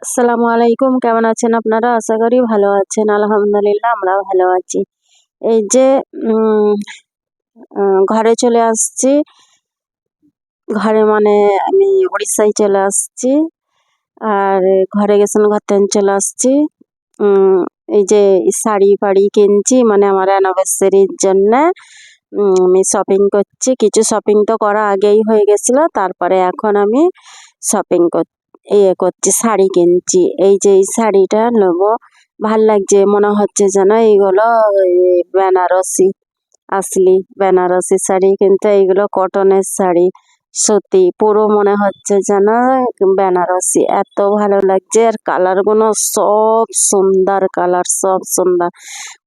আসসালামু আলাইকুম, কেমন আছেন আপনারা? আশা করি ভালো আছেন। আলহামদুলিল্লাহ আমরাও ভালো আছি। এই যে উম ঘরে চলে আসছি। ঘরে মানে আমি উড়িষ্যায় চলে আসছি। আর ঘরে গেছেন, ঘর থেকে চলে আসছি। উম এই যে শাড়ি-ফাড়ি কিনছি মানে আমার অ্যানিভার্সারির জন্যে। আমি শপিং করছি। কিছু শপিং তো করা আগেই হয়ে গেছিল। তারপরে এখন আমি শপিং করছি, শাড়ি কিনছি। এই যে এই শাড়িটা নেবো, ভাল লাগছে। মনে হচ্ছে যেন এইগুলো বেনারসি, আসলি বেনারসি শাড়ি, কিন্তু এইগুলো কটনের শাড়ি। সত্যি পুরো মনে হচ্ছে যেন বেনারসি। এত ভালো লাগছে। আর কালারগুলো সব সুন্দর কালার, সব সুন্দর।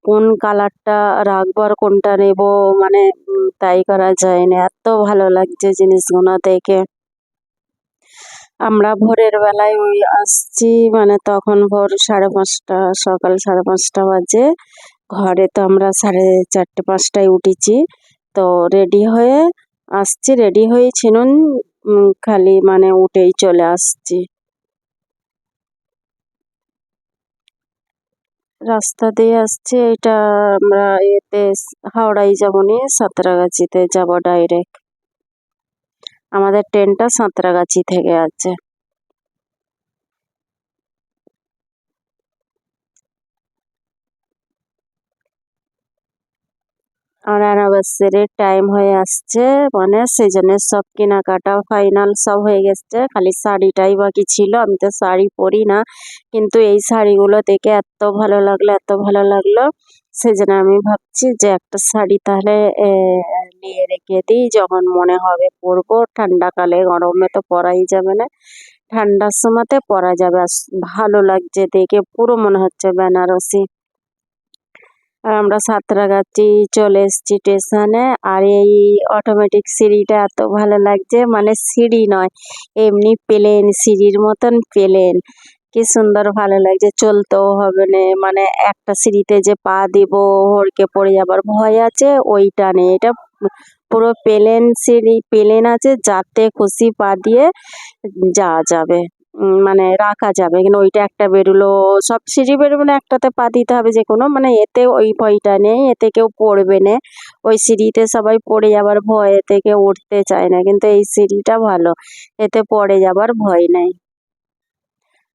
কোন কালারটা রাখবো আর কোনটা নেবো মানে তাই করা যায় না। এত ভালো লাগছে জিনিসগুলো দেখে। আমরা ভোরের বেলায় আসছি, মানে তখন ভোর 5:30, সকাল 5:30 বাজে। ঘরে তো আমরা 4:30-5টায় উঠেছি। তো রেডি হয়ে আসছি, রেডি হয়েছিলুম, খালি মানে উঠেই চলে আসছি। রাস্তা দিয়ে আসছি, এটা আমরা হাওড়ায় যাবো নি, সাঁতরাগাছিতে যাবো ডাইরেক্ট। আমাদের ট্রেনটা সাঁতরাগাছি থেকে আছে। আমার অ্যানিভার্সারির টাইম হয়ে আসছে, মানে সেজন্য সব কেনাকাটা ফাইনাল সব হয়ে গেছে। খালি শাড়িটাই বাকি ছিল। আমি তো শাড়ি পরি না, কিন্তু এই শাড়িগুলো দেখে এত ভালো লাগলো, এত ভালো লাগলো। সেজন্য আমি ভাবছি যে একটা শাড়ি তাহলে নিয়ে রেখে দিই, যখন মনে হবে পরবো। ঠান্ডাকালে, গরমে তো পরাই যাবে না, ঠান্ডার সময়তে পরা যাবে। আর ভালো লাগছে দেখে, পুরো মনে হচ্ছে বেনারসি। আর আমরা সাঁতরাগাছি চলে এসেছি স্টেশনে। আর এই অটোমেটিক সিঁড়িটা এত ভালো লাগছে, মানে সিঁড়ি নয়, এমনি প্লেন, সিঁড়ির মতন প্লেন। কি সুন্দর ভালো লাগছে। চলতেও হবে না, মানে একটা সিঁড়িতে যে পা দিব হড়কে পড়ে যাবার ভয় আছে, ওইটা নেই। এটা পুরো প্লেন সিঁড়ি, প্লেন আছে, যাতে খুশি পা দিয়ে যাওয়া যাবে, মানে রাখা যাবে। কিন্তু ওইটা একটা বেরোলো, সব সিঁড়ি বেরোবে না, একটাতে পা দিতে হবে যে কোনো, মানে এতে ওই ভয়টা নেই, এতে কেউ পড়বে না। ওই সিঁড়িতে সবাই পড়ে যাবার ভয়, এতে কেউ উঠতে চায় না, কিন্তু এই সিঁড়িটা ভালো, এতে পড়ে যাবার ভয় নেই।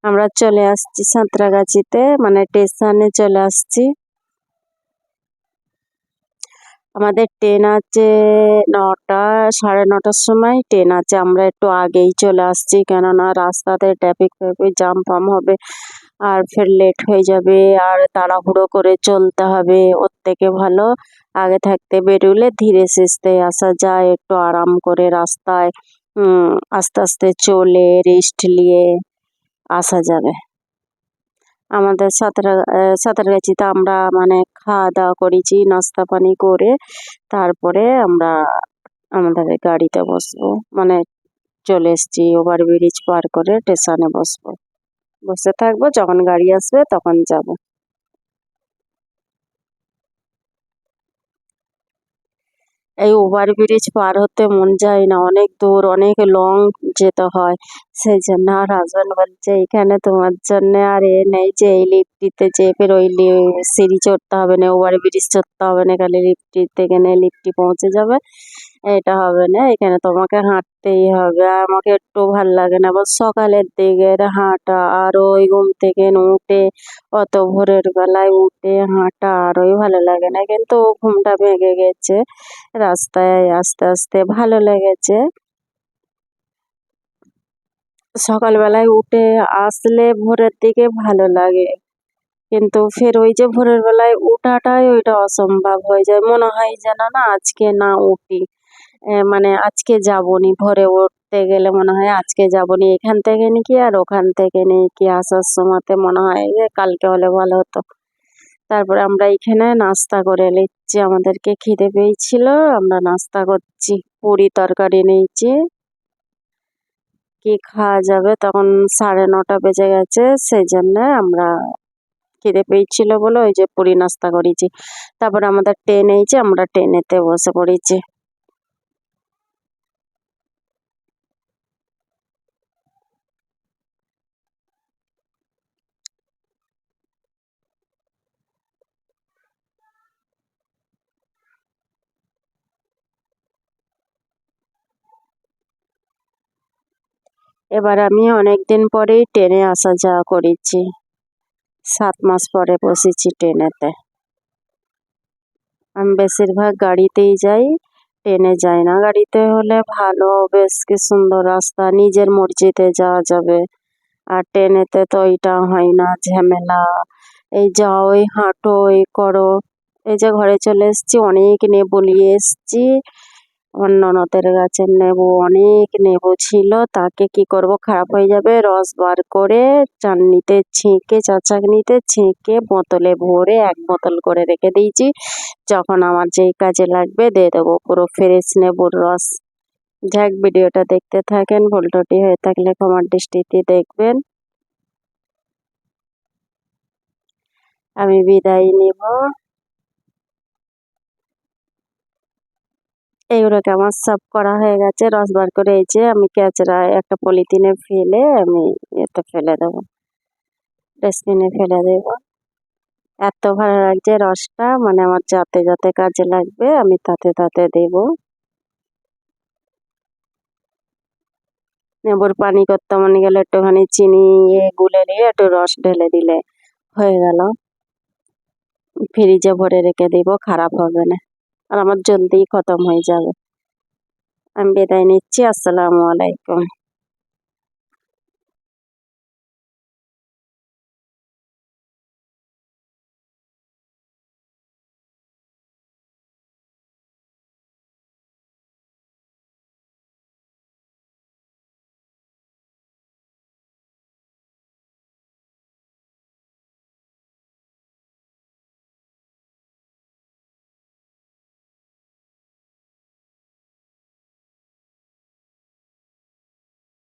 আমরা চলে আসছি সাঁতরাগাছিতে, মানে স্টেশনে চলে আসছি। আমাদের ট্রেন আছে 9টা, 9:30টার সময় ট্রেন আছে। আমরা একটু আগেই চলে আসছি, কেননা রাস্তাতে ট্রাফিক জ্যাম ফাম হবে, আর ফের লেট হয়ে যাবে, আর তাড়াহুড়ো করে চলতে হবে। ওর থেকে ভালো আগে থাকতে বেরোলে ধীরে সুস্থে আসা যায়, একটু আরাম করে রাস্তায় আস্তে আস্তে চলে রেস্ট নিয়ে আসা যাবে। আমাদের সাঁতরাগাছিতে আমরা মানে খাওয়া দাওয়া করেছি, নাস্তা পানি করে তারপরে আমরা আমাদের গাড়িতে বসবো, মানে চলে এসেছি। ওভারব্রিজ পার করে স্টেশনে বসবো, বসে থাকবো, যখন গাড়ি আসবে তখন যাব। এই ওভারব্রিজ পার হতে মন যায় না, অনেক দূর, অনেক লং যেতে হয়। সেই জন্য আর হাজব্যান্ড বলছে এখানে তোমার জন্য আর নেই যে এই লিফটিতে যে ফের ওই সিঁড়ি চড়তে হবে না, ওভারব্রিজ চড়তে হবে না, খালি লিফটি থেকে নিয়ে লিফটি পৌঁছে যাবে। এটা হবে না, এখানে তোমাকে হাঁটতেই হবে। আর আমাকে একটু ভাল লাগে না, আবার সকালের দিকের হাঁটা, আর ওই ঘুম থেকে উঠে অত ভোরের বেলায় উঠে হাঁটা আরোই ভালো লাগে না, কিন্তু ঘুমটা ভেঙে গেছে। রাস্তায় আস্তে আস্তে ভালো লেগেছে। সকালবেলায় উঠে আসলে ভোরের দিকে ভালো লাগে, কিন্তু ফের ওই যে ভোরের বেলায় উঠাটাই ওইটা অসম্ভব হয়ে যায়। মনে হয় যেন না আজকে না উঠি, মানে আজকে যাবনি। ভোরে উঠতে গেলে মনে হয় আজকে যাবনি, এখান থেকে নাকি আর ওখান থেকে নাকি আসার সময়তে মনে হয় যে কালকে হলে ভালো হতো। তারপরে আমরা এখানে নাস্তা করে নিচ্ছি, আমাদেরকে খিদে পেয়েছিল, আমরা নাস্তা করছি। পুরি তরকারি নিয়েছি, কি খাওয়া যাবে, তখন 9:30 বেজে গেছে। সেই জন্য আমরা খিদে পেয়েছিল বলে ওই যে পুরি নাস্তা করেছি। তারপর আমাদের ট্রেন এইছে, আমরা ট্রেনেতে বসে পড়েছি। এবার আমি অনেকদিন পরেই ট্রেনে আসা যাওয়া করেছি, 7 মাস পরে বসেছি ট্রেনেতে। আমি বেশিরভাগ গাড়িতেই যাই, ট্রেনে যাই না। গাড়িতে হলে ভালো, বেশ কি সুন্দর রাস্তা, নিজের মর্জিতে যাওয়া যাবে। আর ট্রেনেতে তো এটা হয় না, ঝামেলা, এই যাও এই হাঁটো এই করো। এই যে ঘরে চলে এসেছি, অনেক নেবু নিয়ে এসেছি। আমার ননদের গাছের নেবু, অনেক নেবু ছিল, তাকে কি করব, খারাপ হয়ে যাবে। রস বার করে চাটনিতে ছেঁকে, চা চাটনিতে ছেঁকে বোতলে ভরে 1 বোতল করে রেখে দিয়েছি। যখন আমার যেই কাজে লাগবে দিয়ে দেবো, পুরো ফ্রেশ নেবুর রস। যাক, ভিডিওটা দেখতে থাকেন, ভুল ত্রুটি হয়ে থাকলে ক্ষমার দৃষ্টিতে দেখবেন। আমি বিদায় নিব। এগুলোকে আমার সাফ করা হয়ে গেছে, রস বার করে এই যে আমি ক্যাচড়ায় একটা পলিথিনে ফেলে আমি এতে ফেলে দেবো, ডাস্টবিনে ফেলে দেবো। এত ভালো লাগছে রসটা, মানে আমার যাতে যাতে কাজে লাগবে আমি তাতে তাতে দেব। নেবুর পানি করতে মনে গেলে একটুখানি চিনি গুলে নিয়ে একটু রস ঢেলে দিলে হয়ে গেল। ফ্রিজে ভরে রেখে দিব, খারাপ হবে না, আর আমার জলদি খতম হয়ে যাবে। আমি বিদায় নিচ্ছি। আসসালামু আলাইকুম।